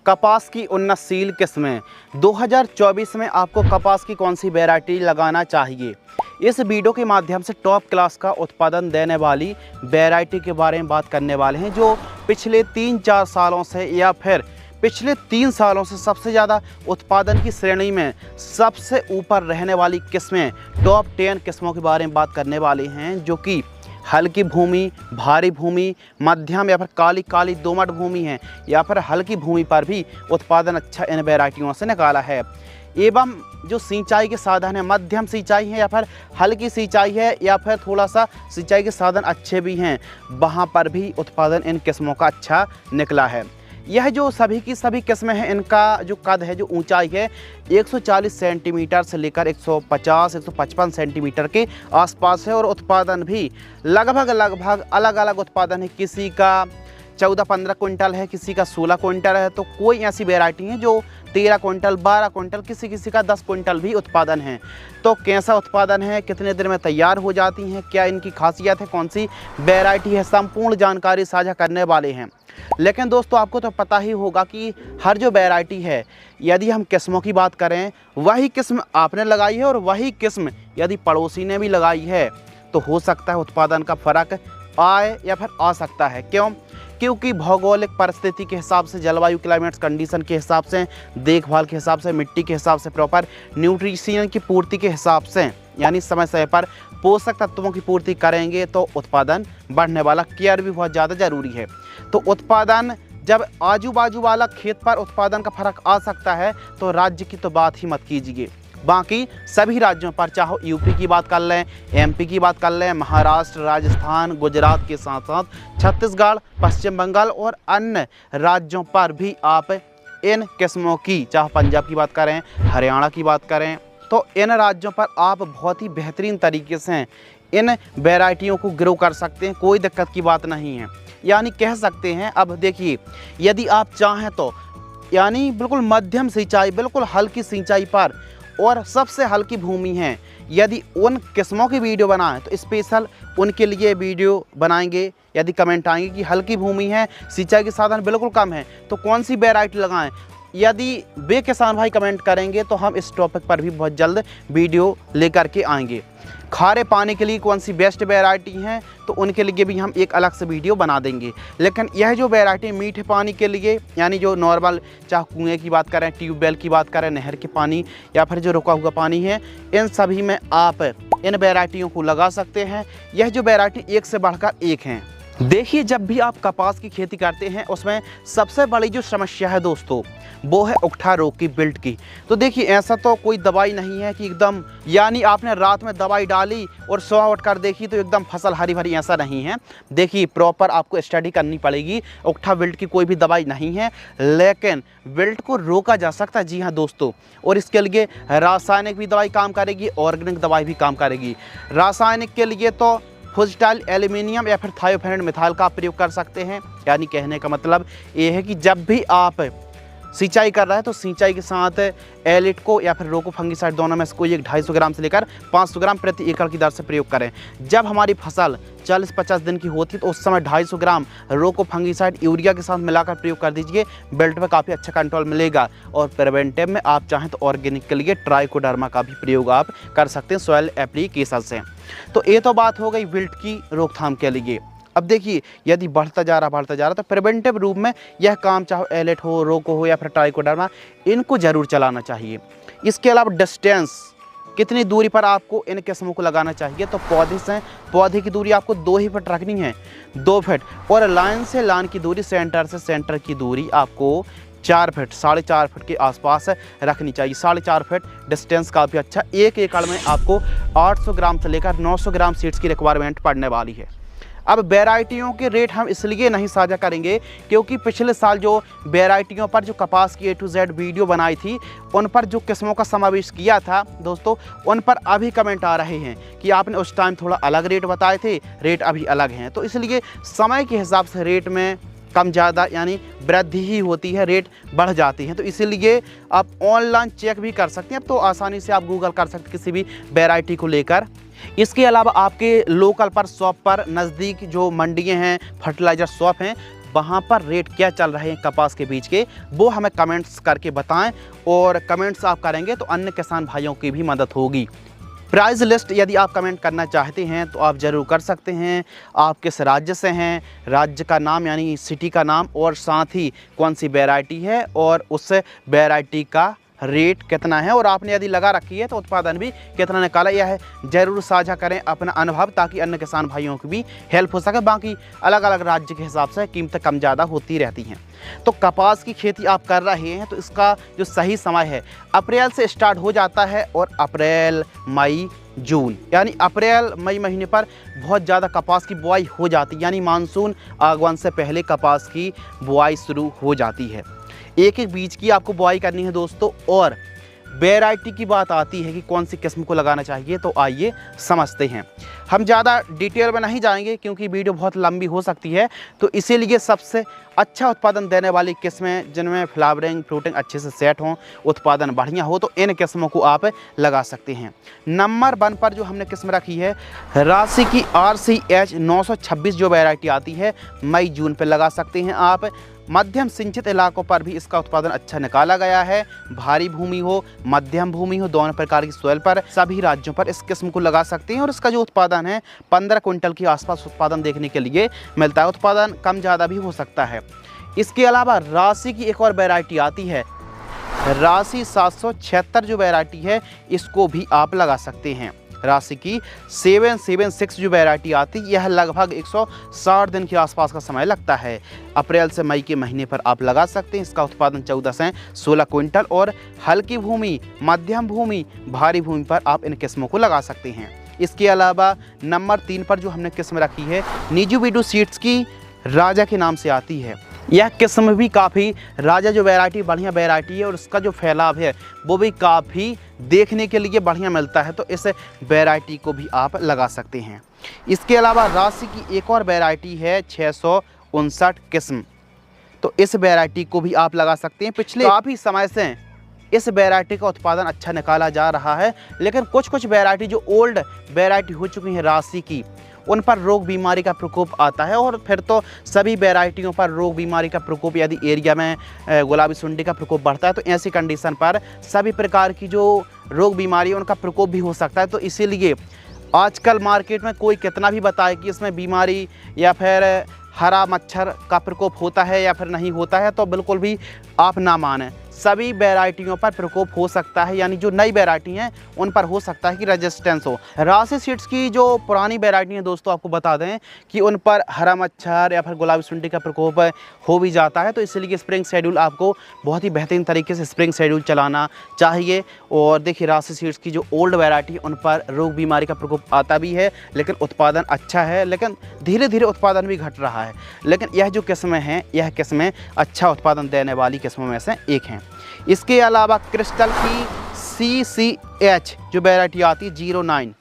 कपास की उन्नतशील किस्में 2024 में आपको कपास की कौन सी वैरायटी लगाना चाहिए। इस वीडियो के माध्यम से टॉप क्लास का उत्पादन देने वाली वैरायटी के बारे में बात करने वाले हैं, जो पिछले 3-4 सालों से या फिर पिछले 3 सालों से सबसे ज़्यादा उत्पादन की श्रेणी में सबसे ऊपर रहने वाली किस्में, टॉप 10 किस्मों के बारे में बात करने वाले हैं, जो कि हल्की भूमि, भारी भूमि, मध्यम या फिर काली काली दोमट भूमि है या फिर हल्की भूमि पर भी उत्पादन अच्छा इन वैरायटियों से निकाला है। एवं जो सिंचाई के साधन है, मध्यम सिंचाई है या फिर हल्की सिंचाई है या फिर थोड़ा सा सिंचाई के साधन अच्छे भी हैं, वहाँ पर भी उत्पादन इन किस्मों का अच्छा निकला है। यह जो सभी की सभी किस्में हैं, इनका जो कद है, जो ऊंचाई है 140 सेंटीमीटर से लेकर 150-155 सेंटीमीटर के आसपास है और उत्पादन भी लगभग अलग अलग उत्पादन है। किसी का 14-15 क्विंटल है, किसी का 16 क्विंटल है, तो कोई ऐसी वैरायटी है जो 13 क्विंटल, 12 क्विंटल, किसी का 10 क्विंटल भी उत्पादन है। तो कैसा उत्पादन है, कितने दिन में तैयार हो जाती हैं, क्या इनकी खासियत है, कौन सी वैरायटी है, संपूर्ण जानकारी साझा करने वाले हैं। लेकिन दोस्तों, आपको तो पता ही होगा कि हर जो वैरायटी है, यदि हम किस्मों की बात करें, वही किस्म आपने लगाई है और वही किस्म यदि पड़ोसी ने भी लगाई है, तो हो सकता है उत्पादन का फ़र्क आए या फिर आ सकता है। क्यों? क्योंकि भौगोलिक परिस्थिति के हिसाब से, जलवायु क्लाइमेट्स कंडीशन के हिसाब से, देखभाल के हिसाब से, मिट्टी के हिसाब से, प्रॉपर न्यूट्रिशन की पूर्ति के हिसाब से, यानी समय समय पर पोषक तत्वों की पूर्ति करेंगे तो उत्पादन बढ़ने वाला। केयर भी बहुत ज़्यादा ज़रूरी है। तो उत्पादन जब आजू बाजू वाला खेत पर उत्पादन का फर्क आ सकता है, तो राज्य की तो बात ही मत कीजिए। बाकी सभी राज्यों पर, चाहे यूपी की बात कर लें, एमपी की बात कर लें, महाराष्ट्र, राजस्थान, गुजरात के साथ साथ छत्तीसगढ़, पश्चिम बंगाल और अन्य राज्यों पर भी आप इन किस्मों की, चाहे पंजाब की बात करें, हरियाणा की बात करें, तो इन राज्यों पर आप बहुत ही बेहतरीन तरीके से इन वैरायटियों को ग्रो कर सकते हैं। कोई दिक्कत की बात नहीं है। यानी कह सकते हैं, अब देखिए, यदि आप चाहें तो यानी बिल्कुल मध्यम सिंचाई, बिल्कुल हल्की सिंचाई पर और सबसे हल्की भूमि है, यदि उन किस्मों की वीडियो बनाएं तो स्पेशल उनके लिए वीडियो बनाएंगे। यदि कमेंट आएंगे कि हल्की भूमि है, सिंचाई के साधन बिल्कुल कम है, तो कौन सी वैरायटी लगाएं, यदि वे किसान भाई कमेंट करेंगे तो हम इस टॉपिक पर भी बहुत जल्द वीडियो लेकर के आएंगे। खारे पानी के लिए कौन सी बेस्ट वैरायटी हैं, तो उनके लिए भी हम एक अलग से वीडियो बना देंगे। लेकिन यह जो वैरायटी मीठे पानी के लिए, यानी जो नॉर्मल, चाहे कुएँ की बात करें, ट्यूबवेल की बात करें, नहर के पानी या फिर जो रुका हुआ पानी है, इन सभी में आप इन वैरायटियों को लगा सकते हैं। यह जो वैरायटी एक से बढ़कर एक हैं। देखिए, जब भी आप कपास की खेती करते हैं, उसमें सबसे बड़ी जो समस्या है दोस्तों, वो है उकठा रोग की, बिल्ट की। तो देखिए, ऐसा तो कोई दवाई नहीं है कि एकदम, यानी आपने रात में दवाई डाली और सुबह उठ कर देखी तो एकदम फसल हरी भरी, ऐसा नहीं है। देखिए, प्रॉपर आपको स्टडी करनी पड़ेगी। उकठा बिल्ट की कोई भी दवाई नहीं है, लेकिन बिल्ट को रोका जा सकता है। जी हाँ दोस्तों, और इसके लिए रासायनिक भी दवाई काम करेगी, ऑर्गेनिक दवाई भी काम करेगी। रासायनिक के लिए तो फुजटाइल एल्यूमिनियम या फिर थायोफेनेट मिथाइल का प्रयोग कर सकते हैं। यानी कहने का मतलब ये है कि जब भी आप सिंचाई कर रहे हैं, तो सिंचाई के साथ एलिट को या फिर रोको फंगिसाइड, दोनों में से कोई एक 250 ग्राम से लेकर 500 ग्राम प्रति एकड़ की दर से प्रयोग करें। जब हमारी फसल 40-50 दिन की होती है, तो उस समय 250 ग्राम रोको फंगिसाइड यूरिया के साथ मिलाकर प्रयोग कर दीजिए। बेल्ट में काफ़ी अच्छा कंट्रोल मिलेगा। और प्रिवेंटिव में आप चाहें तो ऑर्गेनिक के लिए ट्राइकोडर्मा का भी प्रयोग आप कर सकते हैं सॉइल एप्लीकेशन से। तो ये तो बात हो गई बिल्ट की रोकथाम के लिए। अब देखिए, यदि बढ़ता जा रहा तो प्रिवेंटिव रूप में यह काम, चाहे एलेट हो, रोको हो या फिर ट्राइकोडर्मा, इनको जरूर चलाना चाहिए। इसके अलावा डिस्टेंस, कितनी दूरी पर आपको इन किस्मों को लगाना चाहिए, तो पौधे से पौधे की दूरी आपको 2 फीट रखनी है, 2 फीट। और लाइन से लाइन की दूरी, सेंटर से सेंटर की दूरी आपको 4 फीट, 4.5 फीट के आसपास रखनी चाहिए। 4.5 फीट डिस्टेंस काफ़ी अच्छा। 1 एकड़ में आपको 800 ग्राम से लेकर 900 ग्राम सीड्स की रिक्वायरमेंट पड़ने वाली है। अब वैरायटियों के रेट हम इसलिए नहीं साझा करेंगे क्योंकि पिछले साल जो वैरायटियों पर जो कपास की A to Z वीडियो बनाई थी, उन पर जो किस्मों का समावेश किया था दोस्तों, उन पर अभी कमेंट आ रहे हैं कि आपने उस टाइम थोड़ा अलग रेट बताए थे, रेट अभी अलग हैं। तो इसलिए समय के हिसाब से रेट में कम ज़्यादा यानी वृद्धि ही होती है, रेट बढ़ जाती है। तो इसीलिए आप ऑनलाइन चेक भी कर सकते हैं। अब तो आसानी से आप गूगल कर सकते हैं किसी भी वैरायटी को लेकर। इसके अलावा आपके लोकल पर शॉप पर, नज़दीक जो मंडियां हैं, फर्टिलाइज़र शॉप हैं, वहाँ पर रेट क्या चल रहे हैं कपास के बीज के, वो हमें कमेंट्स करके बताएं। और कमेंट्स आप करेंगे तो अन्य किसान भाइयों की भी मदद होगी। प्राइस लिस्ट यदि आप कमेंट करना चाहते हैं तो आप ज़रूर कर सकते हैं। आप किस राज्य से हैं, राज्य का नाम यानी सिटी का नाम, और साथ ही कौन सी वैरायटी है और उस वैरायटी का रेट कितना है, और आपने यदि लगा रखी है तो उत्पादन भी कितना निकाला, यह है ज़रूर साझा करें अपना अनुभव, ताकि अन्य किसान भाइयों की भी हेल्प हो सके। बाकी अलग अलग राज्य के हिसाब से कीमतें कम ज़्यादा होती रहती हैं। तो कपास की खेती आप कर रहे हैं तो इसका जो सही समय है अप्रैल से स्टार्ट हो जाता है, और अप्रैल मई जून यानी अप्रैल मई महीने पर बहुत ज़्यादा कपास की बुआई हो जाती है, यानी मानसून आगमन से पहले कपास की बुआई शुरू हो जाती है। एक एक बीज की आपको बुआई करनी है दोस्तों। और वैरायटी की बात आती है कि कौन सी किस्म को लगाना चाहिए, तो आइए समझते हैं। हम ज़्यादा डिटेल में नहीं जाएंगे क्योंकि वीडियो बहुत लंबी हो सकती है, तो इसीलिए सबसे अच्छा उत्पादन देने वाली किस्में जिनमें फ्लावरिंग फ्रूटिंग अच्छे से सेट हों, उत्पादन बढ़िया हो, तो इन किस्मों को आप लगा सकते हैं। नंबर 1 पर जो हमने किस्म रखी है राशि की RCH 926 जो वैरायटी आती है, मई जून पर लगा सकते हैं आप। मध्यम सिंचित इलाकों पर भी इसका उत्पादन अच्छा निकाला गया है। भारी भूमि हो मध्यम भूमि हो, दोनों प्रकार की सोइल पर सभी राज्यों पर इस किस्म को लगा सकते हैं। और इसका जो उत्पादन है 15 क्विंटल के आसपास उत्पादन देखने के लिए मिलता है। उत्पादन कम ज़्यादा भी हो सकता है। इसके अलावा राशि की एक और वैरायटी आती है राशि 776 जो वैरायटी है, इसको भी आप लगा सकते हैं। राशि की 776 जो वैरायटी आती है, यह लगभग 160 दिन के आसपास का समय लगता है। अप्रैल से मई के महीने पर आप लगा सकते हैं। इसका उत्पादन 14 से 16 क्विंटल, और हल्की भूमि मध्यम भूमि भारी भूमि पर आप इन किस्मों को लगा सकते हैं। इसके अलावा नंबर 3 पर जो हमने किस्म रखी है निजुबिडू सीड्स की राजा के नाम से आती है। यह किस्म भी काफ़ी राजा जो वैरायटी बढ़िया वैरायटी है, और उसका जो फैलाव है वो भी काफ़ी देखने के लिए बढ़िया मिलता है, तो इस वैरायटी को भी आप लगा सकते हैं। इसके अलावा राशि की एक और वैरायटी है 659 किस्म, तो इस वैरायटी को भी आप लगा सकते हैं। पिछले काफ़ी समय से इस वैरायटी का उत्पादन अच्छा निकाला जा रहा है, लेकिन कुछ वैरायटी जो ओल्ड वैरायटी हो चुकी है राशि की, उन पर रोग बीमारी का प्रकोप आता है। और फिर तो सभी वैरायटियों पर रोग बीमारी का प्रकोप, यदि एरिया में गुलाबी सुंडी का प्रकोप बढ़ता है तो ऐसी कंडीशन पर सभी प्रकार की जो रोग बीमारी है उनका प्रकोप भी हो सकता है। तो इसीलिए आजकल मार्केट में कोई कितना भी बताए कि इसमें बीमारी या फिर हरा मच्छर का प्रकोप होता है या फिर नहीं होता है, तो बिल्कुल भी आप ना मानें। सभी वैरायटियों पर प्रकोप हो सकता है, यानी जो नई वैरायटी हैं उन पर हो सकता है कि रेजिस्टेंस हो। राशि सीड्स की जो पुरानी वैरायटी हैं दोस्तों, आपको बता दें कि उन पर हरा मच्छर या फिर गुलाबी सुंडी का प्रकोप हो भी जाता है, तो इसलिए स्प्रिंग शेड्यूल आपको बहुत ही बेहतरीन तरीके से स्प्रिंग शेड्यूल चलाना चाहिए। और देखिए राशि सीड्स की जो ओल्ड वैरायटी उन पर रोग बीमारी का प्रकोप आता भी है, लेकिन उत्पादन अच्छा है, लेकिन धीरे धीरे उत्पादन भी घट रहा है। लेकिन यह जो किस्में हैं, यह किस्में अच्छा उत्पादन देने वाली किस्मों में से एक हैं। इसके अलावा क्रिस्टल की CCH जो वैरायटी आती है 09,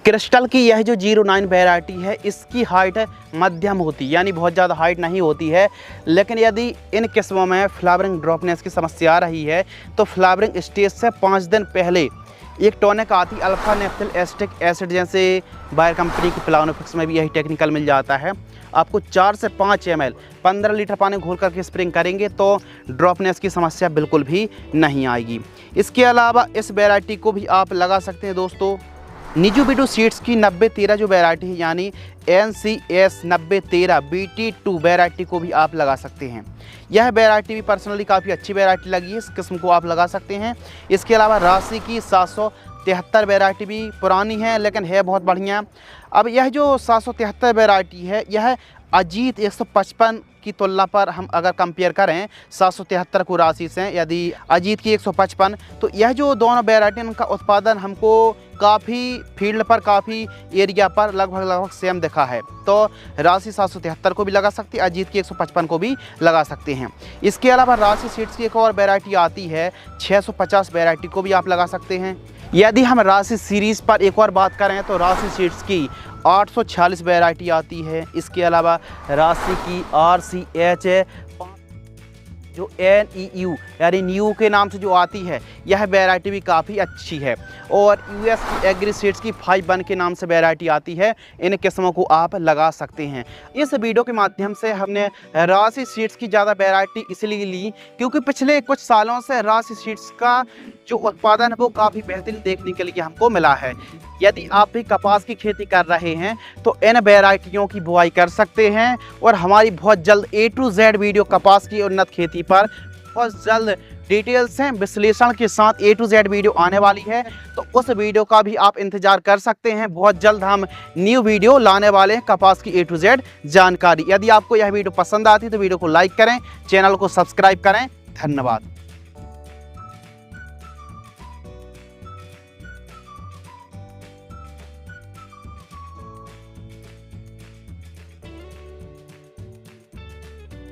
क्रिस्टल की यह जो 09 वैरायटी है, इसकी हाइट मध्यम होती है, यानी बहुत ज़्यादा हाइट नहीं होती है। लेकिन यदि इन किस्मों में फ्लावरिंग ड्रॉपनेस की समस्या आ रही है तो फ्लावरिंग स्टेज से 5 दिन पहले एक टॉनिक आती अल्फा नेफ्थिल एसिटिक एसिड, जैसे बायर कंपनी की प्लानोफिक्स में भी यही टेक्निकल मिल जाता है। आपको 4 से 5 ml 15 लीटर पानी घोल करके स्प्रिंग करेंगे तो ड्रॉपनेस की समस्या बिल्कुल भी नहीं आएगी। इसके अलावा इस वैरायटी को भी आप लगा सकते हैं दोस्तों। निजुबिडू सीड्स की 9013 जो वैरायटी है, यानी NCS 9013 BT2 वैरायटी को भी आप लगा सकते हैं। यह वैरायटी भी पर्सनली काफ़ी अच्छी वैरायटी लगी है, इस किस्म को आप लगा सकते हैं। इसके अलावा राशि की 773 वैरायटी भी पुरानी है, लेकिन है बहुत बढ़िया। अब यह जो 773 वैरायटी है, यह अजीत 155 की तुलना पर हम अगर कंपेयर करें 773 को राशि से, यदि अजीत की 155, तो यह जो दोनों वैरायटी उनका उत्पादन हमको काफ़ी फील्ड पर काफ़ी एरिया पर लगभग सेम दिखा है। तो राशि 773 को भी लगा सकते हैं, अजीत की 155 को भी लगा सकते हैं। इसके अलावा राशि सीड्स की एक और वैरायटी आती है 650 वैरायटी को भी आप लगा सकते हैं। यदि हम राशि सीरीज़ पर एक और बात करें तो राशि सीड्स की 846 वैरायटी आती है। इसके अलावा राशि की RCH जो NEU यानी न्यू के नाम से जो आती है, यह वैरायटी भी काफ़ी अच्छी है। और US की एग्री सीड्स की 5-1 के नाम से वैरायटी आती है, इन किस्मों को आप लगा सकते हैं। इस वीडियो के माध्यम से हमने राशि सीड्स की ज़्यादा वैरायटी इसलिए ली क्योंकि पिछले कुछ सालों से राशि सीड्स का जो उत्पादन है वो काफ़ी बेहतरीन देखने के लिए हमको मिला है। यदि आप भी कपास की खेती कर रहे हैं तो इन वैरायटियों की बुआई कर सकते हैं। और हमारी बहुत जल्द A to Z वीडियो कपास की उन्नत खेती पर बहुत जल्द डिटेल्स हैं, विश्लेषण के साथ A to Z वीडियो आने वाली है, तो उस वीडियो का भी आप इंतजार कर सकते हैं। बहुत जल्द हम न्यू वीडियो लाने वाले हैं कपास की A to Z जानकारी। यदि आपको यह वीडियो पसंद आती है तो वीडियो को लाइक करें, चैनल को सब्सक्राइब करें। धन्यवाद।